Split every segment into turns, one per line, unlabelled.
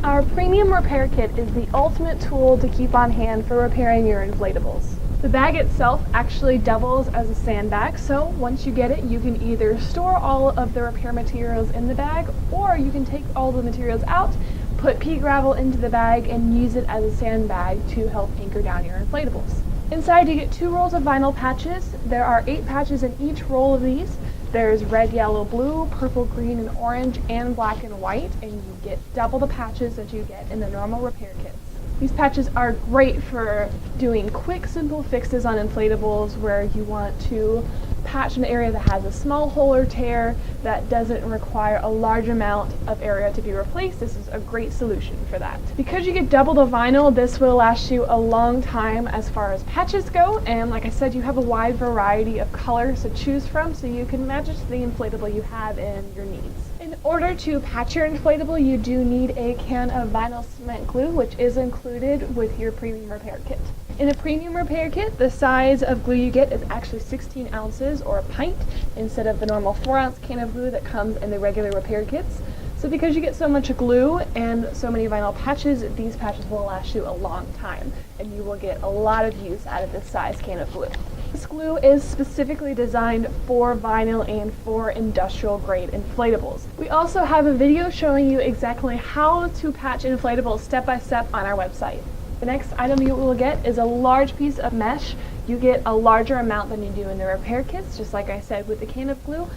Our premium repair kit is the ultimate tool to keep on hand for repairing your inflatables. The bag itself actually doubles as a sandbag, so once you get it, you can either store all of the repair materials in the bag, or you can take all the materials out, put pea gravel into the bag, and use it as a sandbag to help anchor down your inflatables. Inside you get 2 rolls of vinyl patches. There are 8 patches in each roll of these. There's red, yellow, blue, purple, green, and orange, and black and white, and you get double the patches that you get in the normal repair kits. These patches are great for doing quick, simple fixes on inflatables where you want to patch an area that has a small hole or tear that doesn't require a large amount of area to be replaced. This is a great solution for that. Because you get double the vinyl, this will last you a long time as far as patches go, and like I said, you have a wide variety of colors to choose from, so you can match it to the inflatable you have and your needs. In order to patch your inflatable, you do need a can of vinyl cement glue, which is included with your premium repair kit. In a premium repair kit, the size of glue you get is actually 16 ounces or a pint instead of the normal 4-ounce can of glue that comes in the regular repair kits. So because you get so much glue and so many vinyl patches, these patches will last you a long time, and you will get a lot of use out of this size can of glue. This glue is specifically designed for vinyl and for industrial grade inflatables. We also have a video showing you exactly how to patch inflatables step by step on our website. The next item you will get is a large piece of mesh. You get a larger amount than you do in the repair kits, just like I said with the can of glue.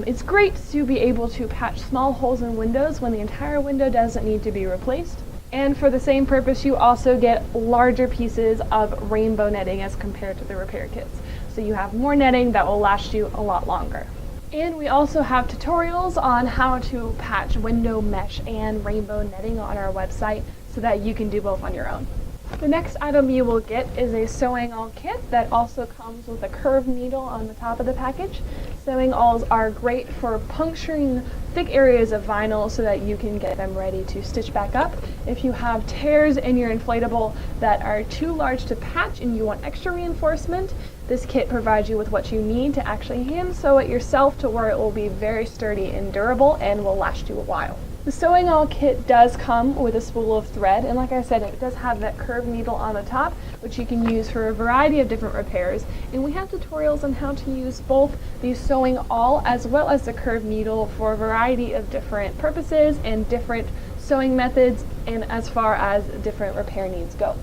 It's great to be able to patch small holes in windows when the entire window doesn't need to be replaced. And for the same purpose, you also get larger pieces of rainbow netting as compared to the repair kits. So you have more netting that will last you a lot longer. And we also have tutorials on how to patch window mesh and rainbow netting on our website so that you can do both on your own. The next item you will get is a sewing awl kit that also comes with a curved needle on the top of the package. Sewing awls are great for puncturing thick areas of vinyl so that you can get them ready to stitch back up. If you have tears in your inflatable that are too large to patch and you want extra reinforcement, this kit provides you with what you need to actually hand sew it yourself to where it will be very sturdy and durable and will last you a while. The sewing awl kit does come with a spool of thread, and like I said, it does have that curved needle on the top, which you can use for a variety of different repairs. And we have tutorials on how to use both the sewing awl as well as the curved needle for a variety of different purposes and different sewing methods, and as far as different repair needs go.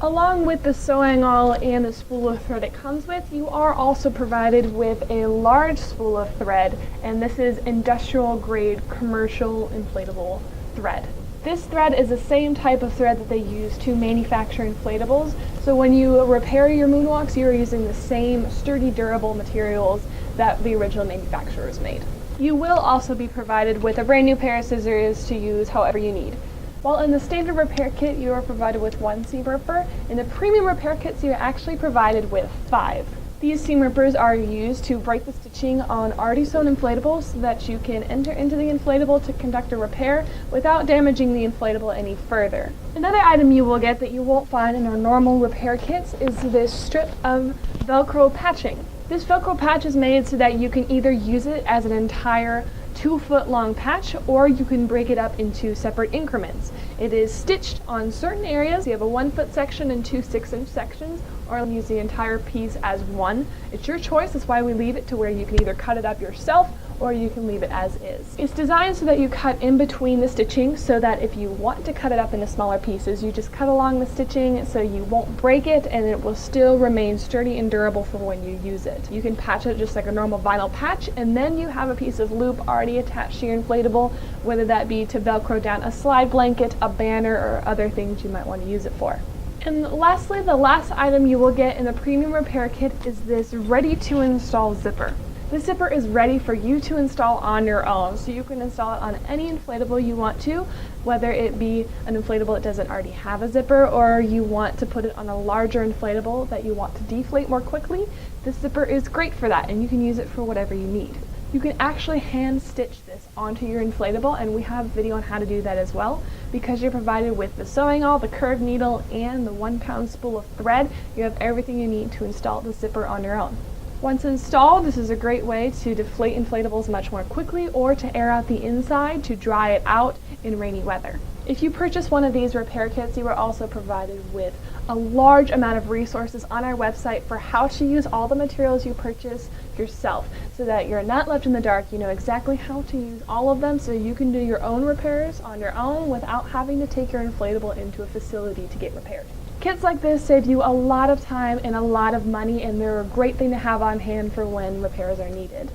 Along with the sewing awl and the spool of thread it comes with, you are also provided with a large spool of thread, and this is industrial grade commercial inflatable thread. This thread is the same type of thread that they use to manufacture inflatables, so when you repair your Moonwalks, you're using the same sturdy, durable materials that the original manufacturers made. You will also be provided with a brand new pair of scissors to use however you need. While in the standard repair kit you are provided with 1 seam ripper, in the premium repair kits you are actually provided with 5. These seam rippers are used to break the stitching on already sewn inflatables so that you can enter into the inflatable to conduct a repair without damaging the inflatable any further. Another item you will get that you won't find in our normal repair kits is this strip of Velcro patching. This Velcro patch is made so that you can either use it as an entire 2-foot long patch, or you can break it up into separate increments. It is stitched on certain areas. You have a 1-foot section and 2 6-inch sections, or use the entire piece as one. It's your choice. That's why we leave it to where you can either cut it up yourself or you can leave it as is. It's designed so that you cut in between the stitching, so that if you want to cut it up into smaller pieces, you just cut along the stitching so you won't break it and it will still remain sturdy and durable for when you use it. You can patch it just like a normal vinyl patch, and then you have a piece of loop already attached to your inflatable, whether that be to Velcro down a slide blanket, a banner, or other things you might want to use it for. And lastly, the last item you will get in the premium repair kit is this ready to install zipper. This zipper is ready for you to install on your own, so you can install it on any inflatable you want to, whether it be an inflatable that doesn't already have a zipper, or you want to put it on a larger inflatable that you want to deflate more quickly. This zipper is great for that, and you can use it for whatever you need. You can actually hand stitch this onto your inflatable, and we have a video on how to do that as well. Because you're provided with the sewing awl, the curved needle, and the 1-pound spool of thread, you have everything you need to install the zipper on your own. Once installed, this is a great way to deflate inflatables much more quickly, or to air out the inside to dry it out in rainy weather. If you purchase one of these repair kits, you are also provided with a large amount of resources on our website for how to use all the materials you purchase yourself, so that you're not left in the dark. You know exactly how to use all of them, so you can do your own repairs on your own without having to take your inflatable into a facility to get repaired. Kits like this save you a lot of time and a lot of money, and they're a great thing to have on hand for when repairs are needed.